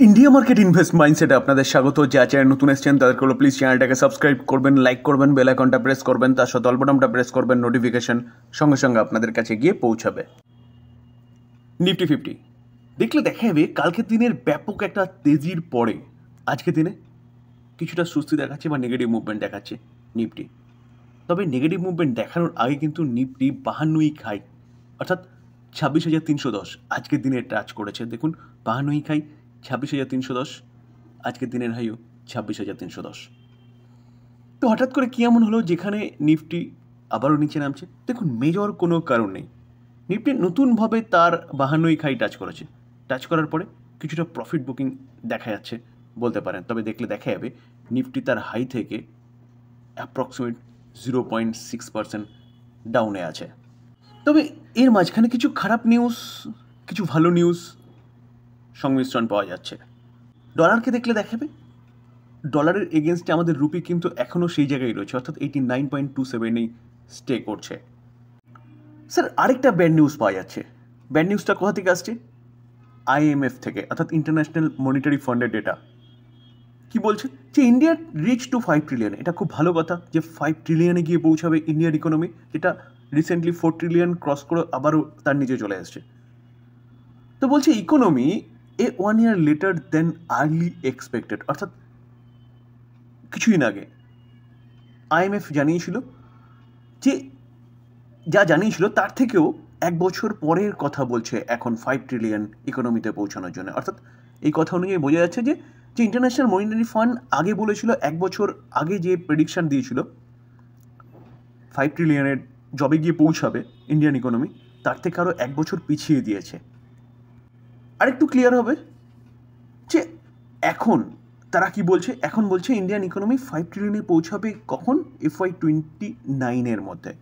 India market invest মাইন্ডসেটে আপনাদের স্বাগত। যা চ্যানেল নতুন এসেছেন তাদেরকে হলো প্লিজ চ্যানেলটাকে সাবস্ক্রাইব করবেন, লাইক করবেন, বেল আইকনটা প্রেস করবেন, তার সাথে অল বাটনটা প্রেস করবেন, নোটিফিকেশন সঙ্গে সঙ্গে আপনাদের কাছে গিয়ে পৌঁছাবে। নিফটি 50 দেখলে দেখা যাবে কালকের দিনের ব্যাপক একটা তেজির পরে আজকের দিনে কিছুটা সুস্থি দেখাচ্ছে বা নেগেটিভ মুভমেন্ট দেখাচ্ছে নিফটি। তবে নেগেটিভ মুভমেন্ট দেখানোর আগে কিন্তু নিফটি 52 খাই অর্থাৎ 26,310 আজকের দিনে টাচ করেছে। দেখুন 52 খাই 26,310, আজকের দিনের হাইও 26,310। তো হঠাৎ করে কী এমন হলো যেখানে নিফটি আবারও নিচে নামছে? দেখুন মেজর কোনো কারণ নেই। নিফটি নতুনভাবে তার 52 খাই টাচ করেছে। টাচ করার পরে কিছুটা প্রফিট বুকিং দেখা যাচ্ছে বলতে পারেন। তবে দেখলে দেখা যাবে নিফটি তার হাই থেকে অ্যাপ্রক্সিমেট 0.6% ডাউনে আছে। তবে এর মাঝখানে কিছু খারাপ নিউজ, কিছু ভালো নিউজ সংমিশ্রণ পাওয়া যাচ্ছে। ডলারকে দেখলে দেখাবে ডলারের এগেনস্টে আমাদের রুপি কিন্তু এখনও সেই জায়গায় রয়েছে, অর্থাৎ 89.27 স্টে করছে। স্যার আরেকটা ব্যাড নিউজ পাওয়া যাচ্ছে। ব্যাড নিউজটা কোথা থেকে আসছে? IMF থেকে, অর্থাৎ ইন্টারন্যাশনাল মনিটারি ফান্ডের ডেটা। কি বলছে? যে ইন্ডিয়া রিচ টু 5 ট্রিলিয়ন। এটা খুব ভালো কথা যে 5 ট্রিলিয়নে গিয়ে পৌঁছাবে ইন্ডিয়ার ইকোনমি, যেটা রিসেন্টলি 4 ট্রিলিয়ন ক্রস করে আবারও তার নিচে চলে আসছে। তো বলছে ইকোনমি 1 year লেটার দেন আর্লি এক্সপেক্টেড, অর্থাৎ কিছুদিন আগে IMF জানিয়েছিল যে যা জানিয়েছিল তার থেকেও 1 বছর পরের কথা বলছে এখন 5 ট্রিলিয়ন ইকোনমিতে পৌঁছানোর জন্য। অর্থাৎ এই কথা অনুযায়ী বোঝা যাচ্ছে যে ইন্টারন্যাশনাল মনিটারি ফান্ড আগে বলেছিল 1 বছর আগে যে প্রেডিকশান দিয়েছিল 5 ট্রিলিয়নের জবে গিয়ে পৌঁছাবে ইন্ডিয়ান ইকোনমি, তার থেকে আরও 1 বছর পিছিয়ে দিয়েছে। আরেকটু ক্লিয়ার হবে যে এখন তারা কি বলছে? এখন বলছে ইন্ডিয়ান ইকোনমি 5 ট্রিলিয়নে পৌঁছাবে কখন? FY29 মধ্যে,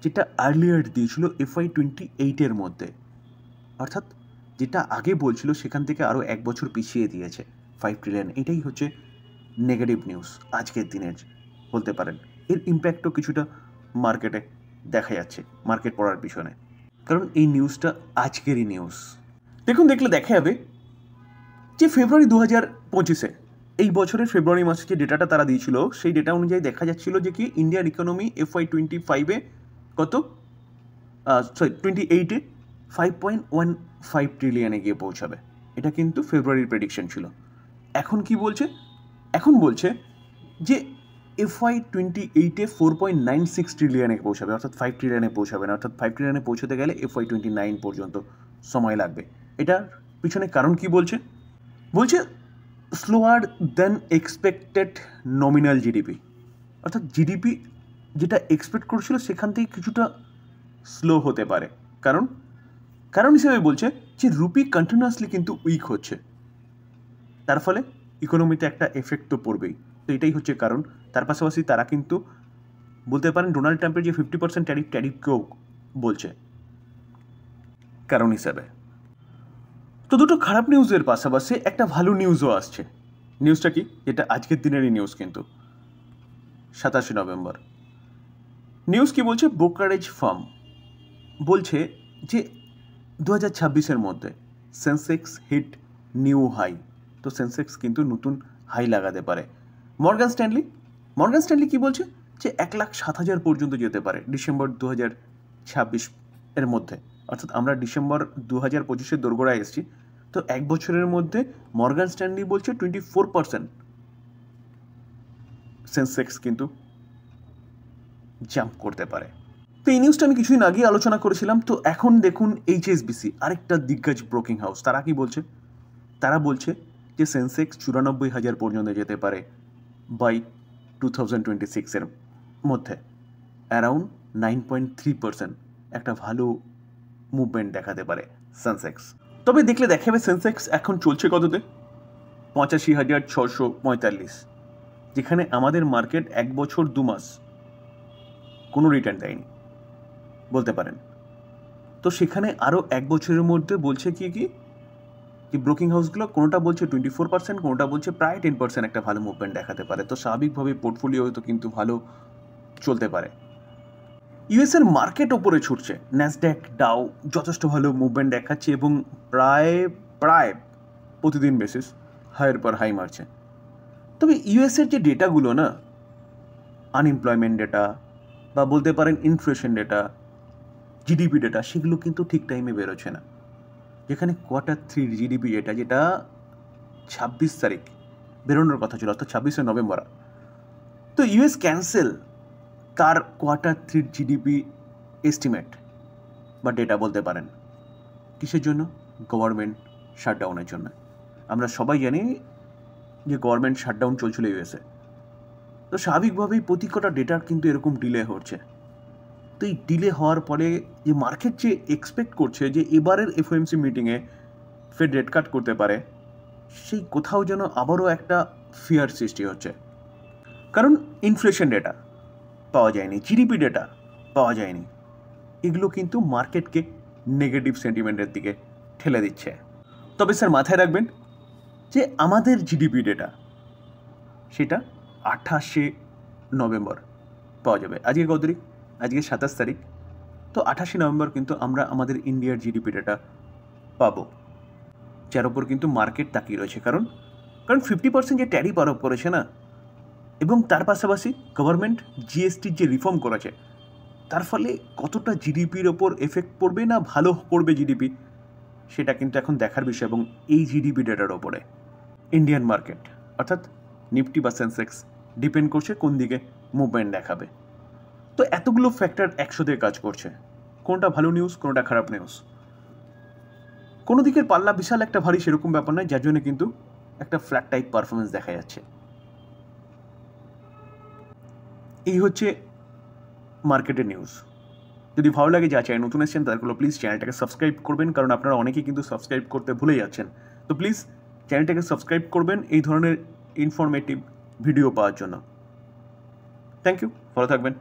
যেটা আর্লিয়ার দিয়েছিল FY28 মধ্যে। অর্থাৎ যেটা আগে বলছিল সেখান থেকে আরও 1 বছর পিছিয়ে দিয়েছে 5 ট্রিলিয়ন। এটাই হচ্ছে নেগেটিভ নিউজ আজকের দিনের বলতে পারেন। এর ইম্প্যাক্টও কিছুটা মার্কেটে দেখা যাচ্ছে মার্কেট পড়ার পিছনে, কারণ এই নিউজটা আজকেরই নিউজ। দেখুন দেখলে দেখা যাবে যে ফেব্রুয়ারি 2025 এই বছরের ফেব্রুয়ারি মাসে যে ডেটাটা তারা দিয়েছিল সেই ডেটা অনুযায়ী দেখা যাচ্ছিল যে কি ইন্ডিয়ান ইকোনমি FY25 কত 28 5.15 ট্রিলিয়নে গিয়ে পৌঁছাবে। এটা কিন্তু ফেব্রুয়ারির প্রেডিকশন ছিল। এখন কি বলছে? এখন বলছে যে FY28 4.96 ট্রিলিয়নে পৌঁছাবে, অর্থাৎ 5 ট্রিলিয়নে পৌঁছাবে না। অর্থাৎ 5 ট্রিলিয়নে পৌঁছতে গেলে FY29 পর্যন্ত সময় লাগবে। এটার পিছনে কারণ কি বলছে? বলছে স্লোয়ার দেন এক্সপেক্টেড নমিনাল জিডিপি, অর্থাৎ জিডিপি যেটা এক্সপেক্ট করেছিল সেখান থেকে কিছুটা স্লো হতে পারে। কারণ হিসেবে বলছে যে রুপি কন্টিনিউয়াসলি কিন্তু উইক হচ্ছে, তার ফলে ইকোনমিতে একটা এফেক্ট তো পড়বেই। তো এটাই হচ্ছে কারণ। তার পাশাপাশি তারা কিন্তু বলতে পারেন ডোনাল্ড ট্রাম্পের যে 50% ট্যারিফকেও বলছে কারণ হিসাবে। তো দুটো খারাপ নিউজের পাশাপাশি একটা ভালো নিউজও আসছে। নিউজটা কি? যেটা আজকের দিনেরই নিউজ কিন্তু 27 নভেম্বর। নিউজ কি বলছে? ব্রোকারেজ ফার্ম বলছে যে 2026 মধ্যে সেন্সেক্স হিট নিউ হাই। তো সেন্সেক্স কিন্তু নতুন হাই লাগাতে পারে। মর্গান স্ট্যানলি কি বলছে? যে 1,07,000 পর্যন্ত যেতে পারে ডিসেম্বর 2026 এর মধ্যে। অর্থাৎ আমরা ডিসেম্বর 2025 দোরগোড়ায় এসেছি। তো 1 বছরের মধ্যে মর্গান স্ট্যানলি বলছে 24% সেন্সেক্স কিন্তু জাম্প করতে পারে। তো এই নিউজটা আমি কিছুদিন আগেই আলোচনা করেছিলাম। তো এখন দেখুন HSBC আরেকটা দিগ্গজ ব্রোকিং হাউস, তারা কি বলছে? তারা বলছে যে সেন্সেক্স 94,000 পর্যন্ত যেতে পারে বাই 2026 মধ্যে। অ্যারাউন্ড 9.3% একটা ভালো মুভমেন্ট দেখাতে পারে সেন্সেক্স। তবে দেখলে দেখা যাবে সেন্সেক্স এখন চলছে কততে? 85,645, যেখানে আমাদের মার্কেট 1 বছর 2 মাস কোনো রিটার্ন দেয়নি বলতে পারেন। তো সেখানে আরও 1 বছরের মধ্যে বলছে কি যে ব্রোকিং হাউসগুলো কোনোটা বলছে 24%, কোনোটা বলছে প্রায় 10% একটা ভালো মুভমেন্ট দেখাতে পারে। তো স্বাভাবিকভাবে পোর্টফোলিও তো কিন্তু ভালো চলতে পারে। ইউএসের মার্কেট ওপরে ছুটছে, ন্যাসড্যাক ডাউ যথেষ্ট ভালো মুভমেন্ট দেখাচ্ছে এবং প্রায় প্রতিদিন বেসিস হাইয়ের পর হাই মারছে। তবে ইউএসের যে ডেটাগুলো না, আনএমপ্লয়মেন্ট ডেটা বা বলতে পারেন ইনফ্লেশন ডেটা, জিডিপি ডেটা, সেগুলো কিন্তু ঠিক টাইমে বেরোচ্ছে না। যেখানে Q3 জিডিপি যেটা 26 তারিখ বেরোনোর কথা ছিল, অর্থাৎ 26শে নভেম্বর, তো ইউএস ক্যান্সেল তার Q3 জিডিপি এস্টিমেট বা ডেটা বলতে পারেন। কিসের জন্য? গভর্নমেন্ট শাটডাউনের জন্য। আমরা সবাই জানি যে গভর্নমেন্ট শাটডাউন চলছিল ইউএসএ, তো স্বাভাবিকভাবেই প্রতি কটা ডেটার কিন্তু এরকম ডিলে হচ্ছে। তো এই ডিলে হওয়ার পরে যে মার্কেট যে এক্সপেক্ট করছে যে এবারের এফওএমসি মিটিংয়ে ফেড রেট কাট করতে পারে, সেই কোথাও যেন আবারও একটা ফিয়ার সৃষ্টি হচ্ছে। কারণ ইনফ্লেশন ডেটা পাওয়া যায়নি, জিডিপি ডেটা পাওয়া যায়নি, এগুলো কিন্তু মার্কেটকে নেগেটিভ সেন্টিমেন্টের দিকে ঠেলে দিচ্ছে। তবে স্যার মাথায় রাখবেন যে আমাদের জিডিপি ডেটা সেটা 28শে নভেম্বর পাওয়া যাবে। আজকে কত তারিখ? আজকে 27 তারিখ। তো 28শে নভেম্বর কিন্তু আমরা আমাদের ইন্ডিয়ার জিডিপি ডেটা পাবো, যার ওপর কিন্তু মার্কেট তাকিয়ে রয়েছে। কারণ 50% যে ট্যারিফ আরোপ করেছে না, এবং তার পাশাপাশি গভর্নমেন্ট জিএসটির যে রিফর্ম করেছে, তার ফলে কতটা জিডিপির ওপর এফেক্ট পড়বে না ভালো করবে জিডিপি, সেটা কিন্তু এখন দেখার বিষয়। এবং এই জিডিপি ডেটার ওপরে ইন্ডিয়ান মার্কেট অর্থাৎ নিফটি বা সেন্সেক্স ডিপেন্ড করছে কোন দিকে মুভমেন্ট দেখাবে। তো এতগুলো ফ্যাক্টর একসাথে কাজ করছে, কোনটা ভালো নিউজ কোনটা খারাপ নিউজ, কোনো দিকের পাল্লা বিশাল একটা ভারী সেরকম ব্যাপার নয়, যার জন্য কিন্তু একটা ফ্ল্যাট টাইপ পারফরমেন্স দেখা যাচ্ছে। এই হচ্ছে মার্কেটের নিউজ। যদি ভালো লাগে যা চ্যানেল নতুন এসেছেন তাদেরগুলো প্লিজ চ্যানেলটাকে সাবস্ক্রাইব করবেন, কারণ আপনারা অনেকেই কিন্তু সাবস্ক্রাইব করতে ভুলে যাচ্ছেন। তো প্লিজ চ্যানেলটাকে সাবস্ক্রাইব করবেন এই ধরনের ইনফরমেটিভ ভিডিও পাওয়ার জন্য। থ্যাংক ইউ, ভালো থাকবেন।